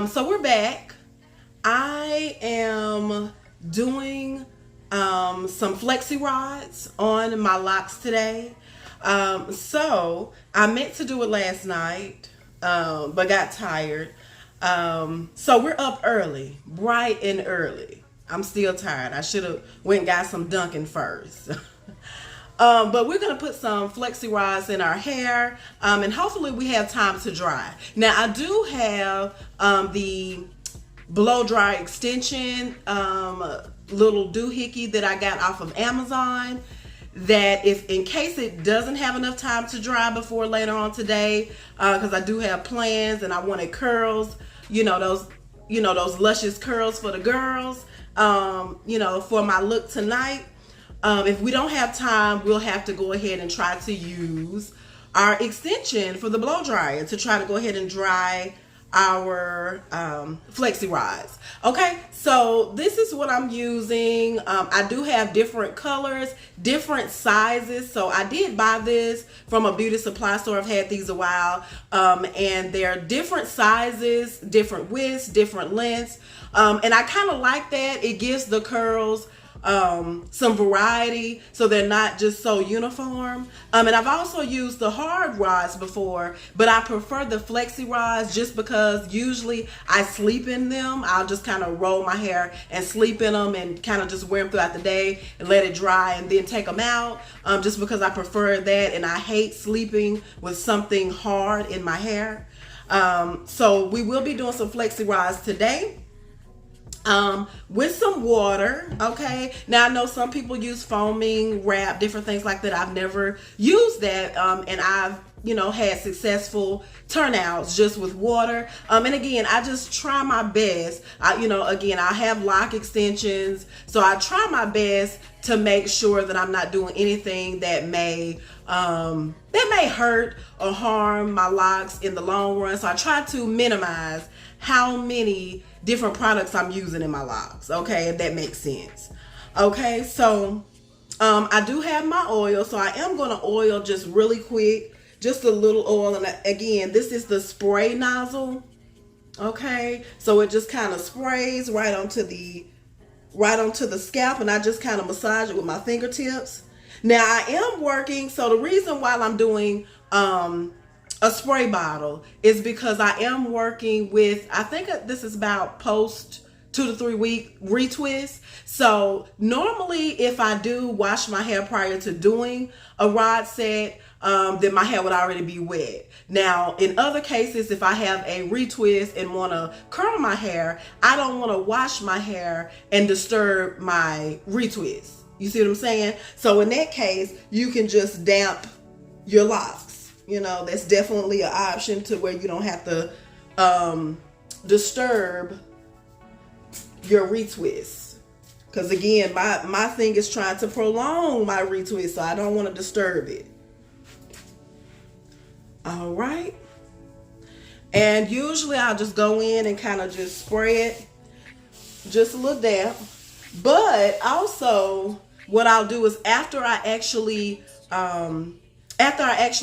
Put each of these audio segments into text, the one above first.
So we're back. I am doing some flexi rods on my locks today. So I meant to do it last night, but got tired. So we're up early, bright and early. I'm still tired. I should have went and got some Dunkin' first. But we're going to put some flexi rods in our hair, and hopefully we have time to dry. Now, I do have the blow dry extension little doohickey that I got off of Amazon, that if in case it doesn't have enough time to dry before later on today, because I do have plans and I wanted curls, those luscious curls for the girls, for my look tonight. If we don't have time, we'll have to go ahead and try to use our extension for the blow dryer to try to go ahead and dry our flexi rods. Okay, so this is what I'm using. I do have different colors, different sizes. So I did buy this from a beauty supply store. I've had these a while, and they're different sizes, different widths, different lengths, and I kind of like that. It gives the curls some variety, so they're not just so uniform. And I've also used the hard rods before, but I prefer the flexi rods just because usually I sleep in them. I'll just kind of roll my hair and sleep in them and kind of just wear them throughout the day and let it dry and then take them out, just because I prefer that, and I hate sleeping with something hard in my hair. So we will be doing some flexi rods today. With some water. Okay, now I know some people use foaming wrap, different things like that. I've never used that, and I've had successful turnouts just with water. And again, I just try my best. I have lock extensions, so I try my best to make sure that I'm not doing anything that may hurt or harm my locks in the long run. So I try to minimize how many different products I'm using in my locks. Okay, if that makes sense. Okay, so I do have my oil, so I am going to oil just really quick, just a little oil. And again, this is the spray nozzle. Okay, so it just kind of sprays right onto the scalp, and I just kind of massage it with my fingertips. Now I am working, so the reason why I'm doing a spray bottle is because I am working with, I think this is about post 2 to 3 week retwist. So normally if I do wash my hair prior to doing a rod set, then my hair would already be wet. Now, in other cases, if I have a retwist and want to curl my hair, I don't want to wash my hair and disturb my retwist. You see what I'm saying? So in that case, you can just damp your locks. That's definitely an option to where you don't have to disturb your retwist. Because again, my thing is trying to prolong my retwist, so I don't want to disturb it. All right. And usually I'll just go in and kind of just spray it just a little damp. But also what I'll do is after I actually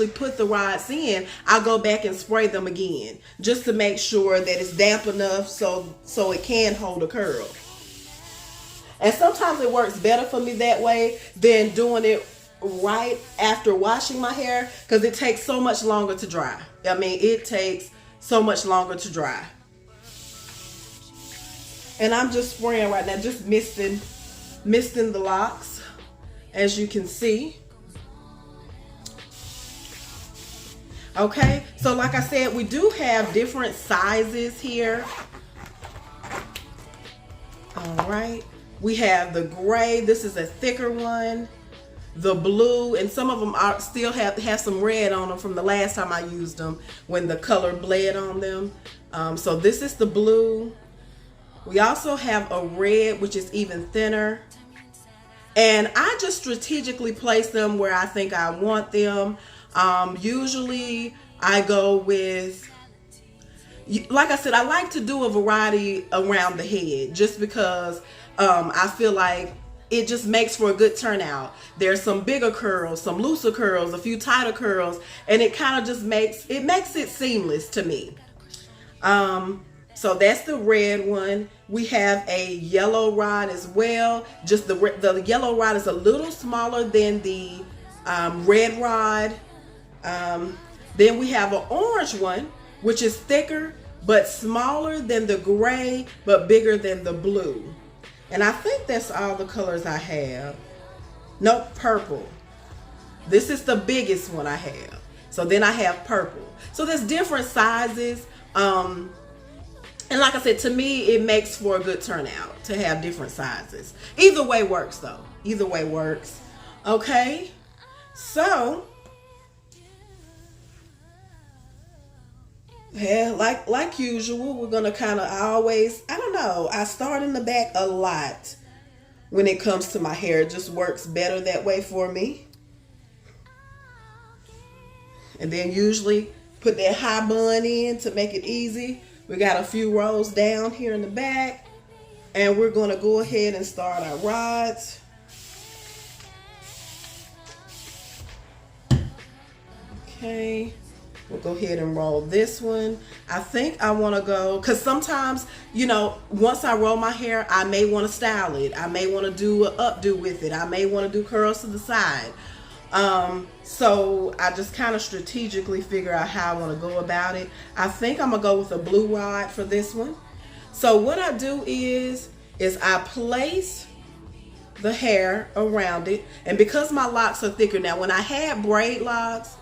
put the rods in, I'll go back and spray them again just to make sure that it's damp enough so it can hold a curl. And sometimes it works better for me that way than doing it right after washing my hair, because it takes so much longer to dry. It takes so much longer to dry. And I'm just spraying right now, just misting the locks, as you can see. Okay, so like I said, we do have different sizes here. All right, we have the gray. This is a thicker one. The blue, and some of them still have some red on them from the last time I used them when the color bled on them. So this is the blue. We also have a red, which is even thinner. And I just strategically place them where I think I want them. Usually I go with, like I said, I like to do a variety around the head just because I feel like it just makes for a good turnout. There's some bigger curls, some looser curls, a few tighter curls, and it kind of just makes it seamless to me. So that's the red one. We have a yellow rod as well. Just the yellow rod is a little smaller than the red rod. Then we have an orange one, which is thicker but smaller than the gray but bigger than the blue. And I think that's all the colors I have. Nope, purple. This is the biggest one I have. So then I have purple. So there's different sizes. And like I said, to me, it makes for a good turnout to have different sizes. Either way works though. Either way works. Okay. So, yeah, like usual, we're going to kind of I don't know, I start in the back a lot when it comes to my hair. It just works better that way for me. And then usually put that high bun in to make it easy. We got a few rows down here in the back. And we're going to go ahead and start our rods. Okay. We'll go ahead and roll this one. I think I want to go, because sometimes, you know, once I roll my hair, I may want to style it. I may want to do an updo with it. I may want to do curls to the side. So I just kind of strategically figure out how I want to go about it. I think I'm going to go with a blue rod for this one. So what I do is I place the hair around it. And because my locks are thicker now, when I had braid locks,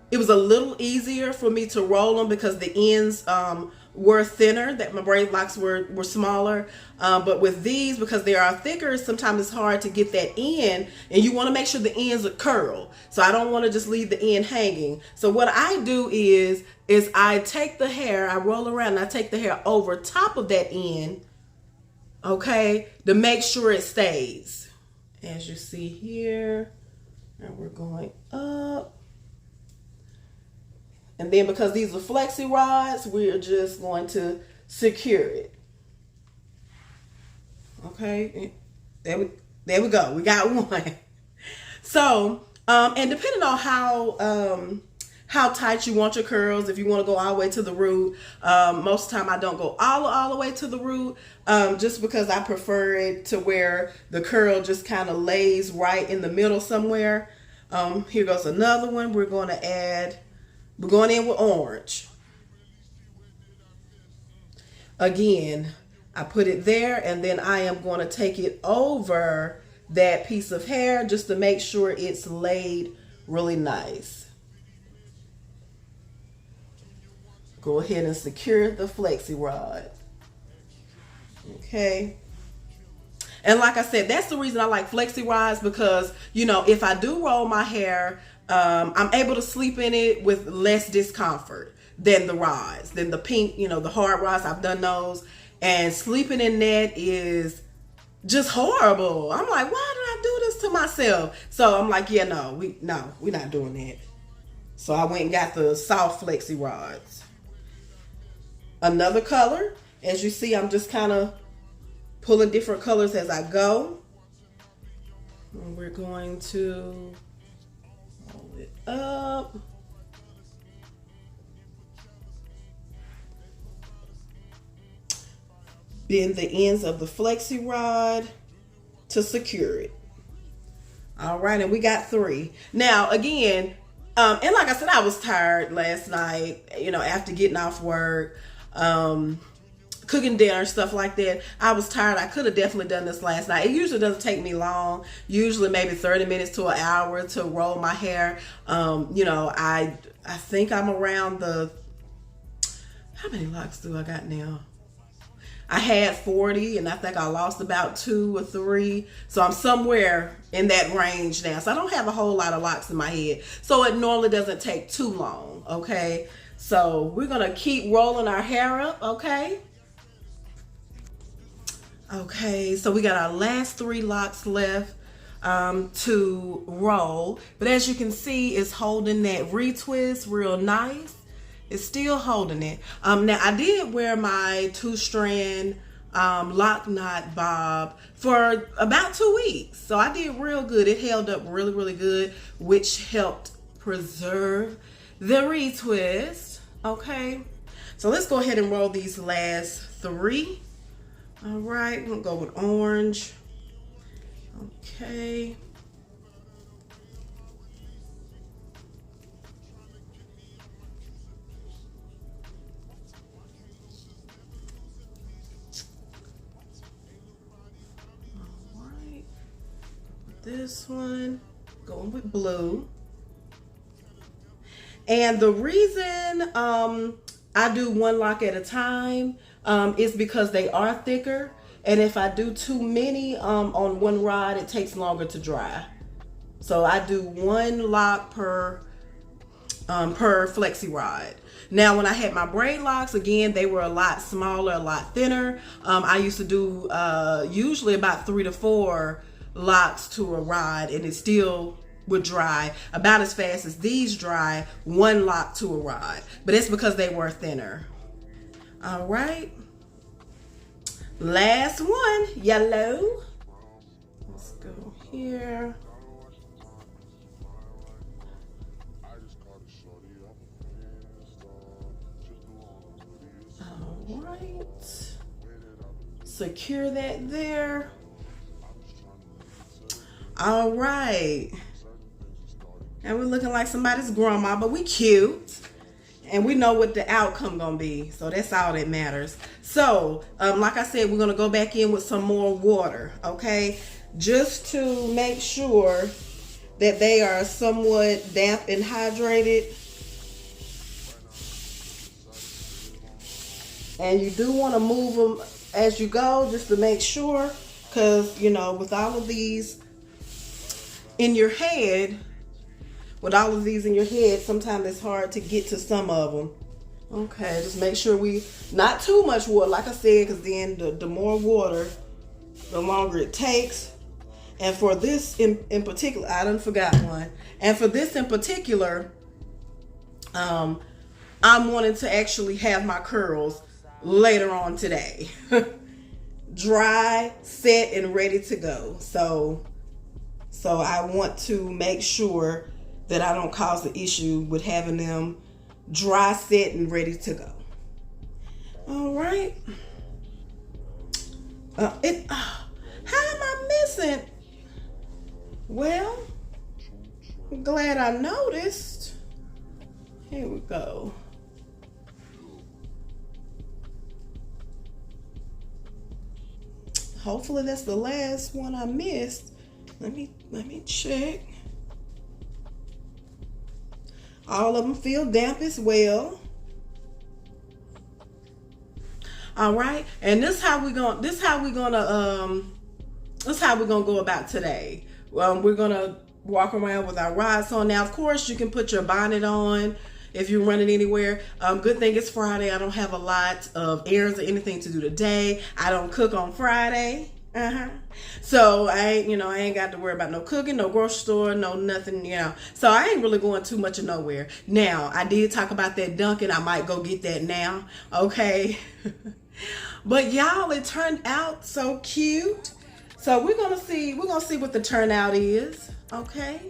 it was a little easier for me to roll them because the ends were thinner, that my braid locks were smaller. But with these, because they are thicker, sometimes it's hard to get that end, and you want to make sure the ends are curled. So I don't want to just leave the end hanging. So what I do is I take the hair, I roll around and I take the hair over top of that end, okay, to make sure it stays. As you see here, and we're going up. And then because these are flexi rods, we're just going to secure it. Okay, there we go. We got one. So, and depending on how tight you want your curls, if you want to go all the way to the root, most of the time I don't go all the way to the root, just because I prefer it to where the curl just kind of lays right in the middle somewhere. Here goes another one. We're going in with orange. Again, I put it there, and then I am going to take it over that piece of hair just to make sure it's laid really nice. Go ahead and secure the flexi rod. Okay. And like I said, that's the reason I like flexi rods, because, you know, if I do roll my hair, I'm able to sleep in it with less discomfort than the rods, than the pink, you know, the hard rods. I've done those, and sleeping in that is just horrible. I'm like, why did I do this to myself? So I'm like, yeah, no, we're not doing that. So I went and got the soft flexi rods. Another color, as you see, I'm just kind of pulling different colors as I go. And we're going to roll it up. Bend the ends of the flexi rod to secure it. All right, and we got 3. Now, again, and like I said, I was tired last night, you know, after getting off work, cooking dinner, stuff like that. I was tired. I could have definitely done this last night. It usually doesn't take me long, usually maybe 30 minutes to an hour to roll my hair. You know, I think I'm around how many locks do I got now? I had 40, and I think I lost about 2 or 3. So I'm somewhere in that range now. So I don't have a whole lot of locks in my head. So it normally doesn't take too long, okay? So we're going to keep rolling our hair up, okay? Okay, so we got our last 3 locks left to roll. But as you can see, it's holding that retwist real nice. It's still holding it. Now I did wear my 2-strand lock knot bob for about 2 weeks. So I did real good. It held up really, really good, which helped preserve the retwist. Okay. So let's go ahead and roll these last 3. All right, we'll go with orange. Okay. All right. This one, going with blue. And the reason I do one lock at a time is because they are thicker. And if I do too many on one rod, it takes longer to dry. So I do one lock per flexi rod. Now, when I had my braid locks, again, they were a lot smaller, a lot thinner. I used to do usually about 3 to 4 locks to a rod, and it still would dry about as fast as these dry, one lock to a rod. But it's because they were thinner. All right. Last one, yellow. Let's go here. All right. Secure that there. All right. And we're looking like somebody's grandma, but we cute. And we know what the outcome gonna be. So that's all that matters. So, like I said, we're gonna go back in with some more water, okay? Just to make sure that they are somewhat damp and hydrated. And you do want to move them as you go, just to make sure, because, you know, with all of these in your head, sometimes it's hard to get to some of them. Okay, just make sure not too much water, like I said, because then the more water, the longer it takes. And for this in particular, I done forgot one. And for this in particular, I'm wanting to actually have my curls later on today. Dry, set, and ready to go. So I want to make sure that I don't cause the issue with having them dry, set, and ready to go. All right. How am I missing? Well, I'm glad I noticed. Here we go. Hopefully that's the last one I missed. Let me check. All of them feel damp as well. All right, and this how we're gonna go about today. We're gonna walk around with our rods on. Now, of course, you can put your bonnet on if you're running anywhere. Good thing it's Friday. I don't have a lot of errands or anything to do today. I don't cook on Friday. So I ain't got to worry about no cooking, no grocery store, no nothing, So I ain't really going too much of nowhere. Now, I did talk about that Dunkin'. I might go get that now. Okay. But y'all, it turned out so cute. So we're gonna see what the turnout is. Okay.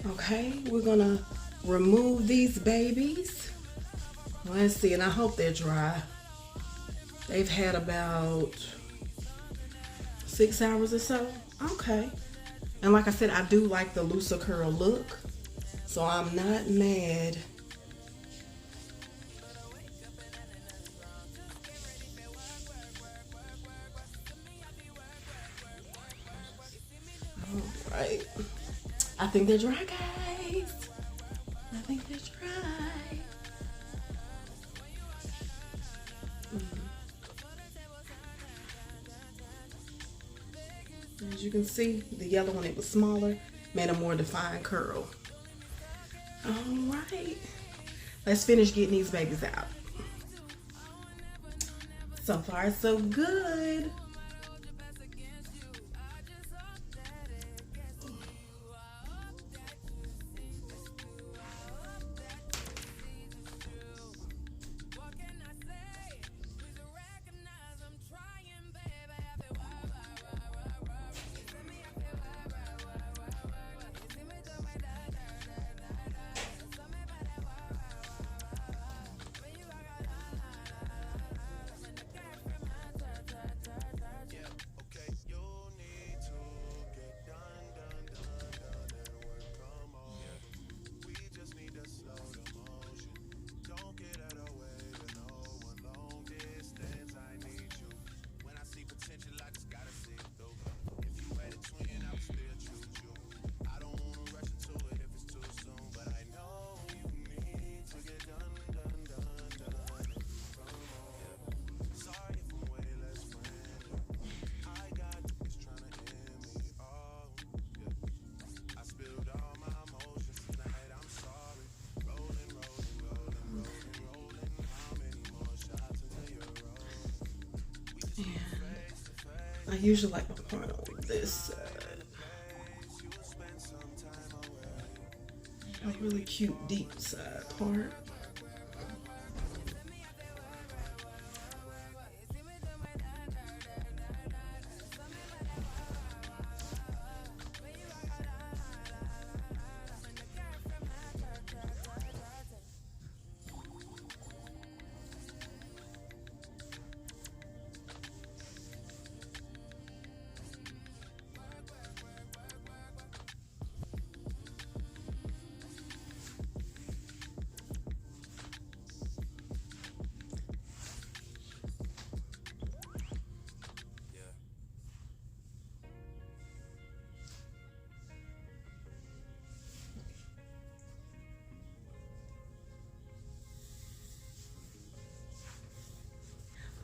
Okay, we're gonna remove these babies. Let's see, and I hope they're dry. They've had about 6 hours or so. Okay. And like I said, I do like the looser curl look, so I'm not mad. All right. I think they're dry, guys. I think they're dry. As you can see, the yellow one, it was smaller, made a more defined curl. All right. Let's finish getting these babies out. So far, so good. I usually like my part on this side. Like really cute deep side part.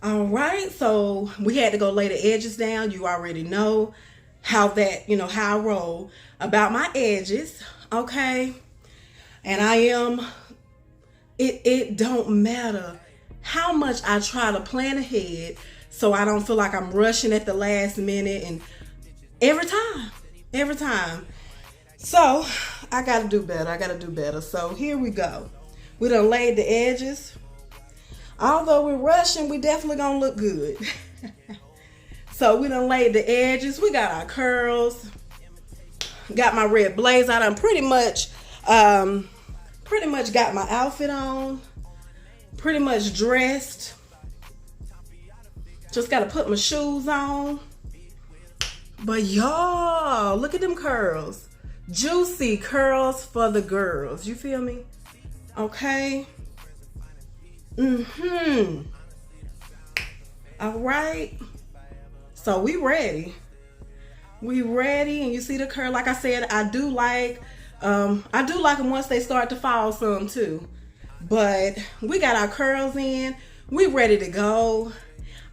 All right, so we had to go lay the edges down. You already know how that, how I roll about my edges, okay? And it don't matter how much I try to plan ahead so I don't feel like I'm rushing at the last minute, and every time. So I gotta do better. So here we go. We done laid the edges. Although we're rushing, we definitely gonna look good. So we done laid the edges. We got our curls. Got my red blazer. I done pretty much got my outfit on. Pretty much dressed. Just gotta put my shoes on. But y'all, look at them curls. Juicy curls for the girls. You feel me? Okay. All right. So we ready. And you see the curl. Like I said, I do like them once they start to fall some too. But we got our curls in. We ready to go.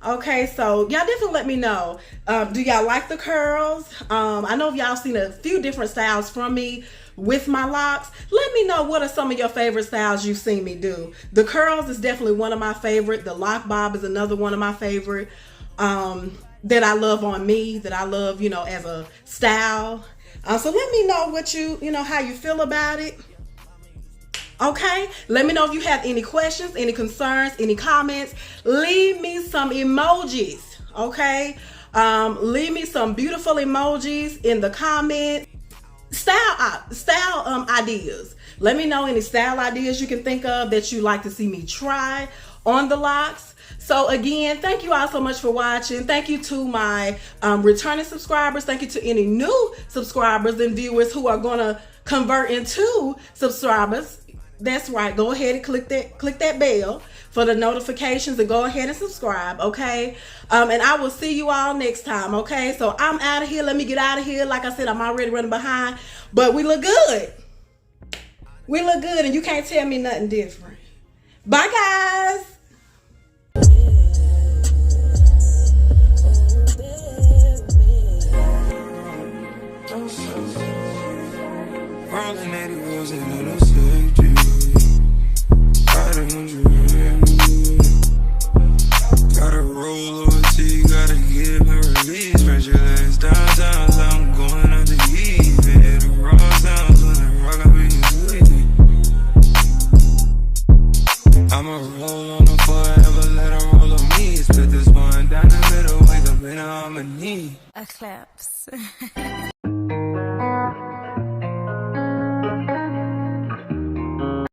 Okay, so y'all definitely let me know. Do y'all like the curls? I know y'all seen a few different styles from me with my locks. Let me know what are some of your favorite styles you've seen me do. The curls is definitely one of my favorite. The lock bob is another one of my favorite that I love on me, that I love, as a style. So let me know what how you feel about it. Okay, let me know if you have any questions, any concerns, any comments. Leave me some emojis, okay? Leave me some beautiful emojis in the comments. Style ideas. Let me know any style ideas you can think of that you like to see me try on the locks. So again, thank you all so much for watching. Thank you to my returning subscribers. Thank you to any new subscribers and viewers who are gonna convert into subscribers. That's right. Go ahead and click that bell for the notifications and go ahead and subscribe, okay? And I will see you all next time, okay? So I'm out of here. Let me get out of here. Like I said, I'm already running behind, but we look good. We look good, and you can't tell me nothing different. Bye, guys. Got a Eclipse.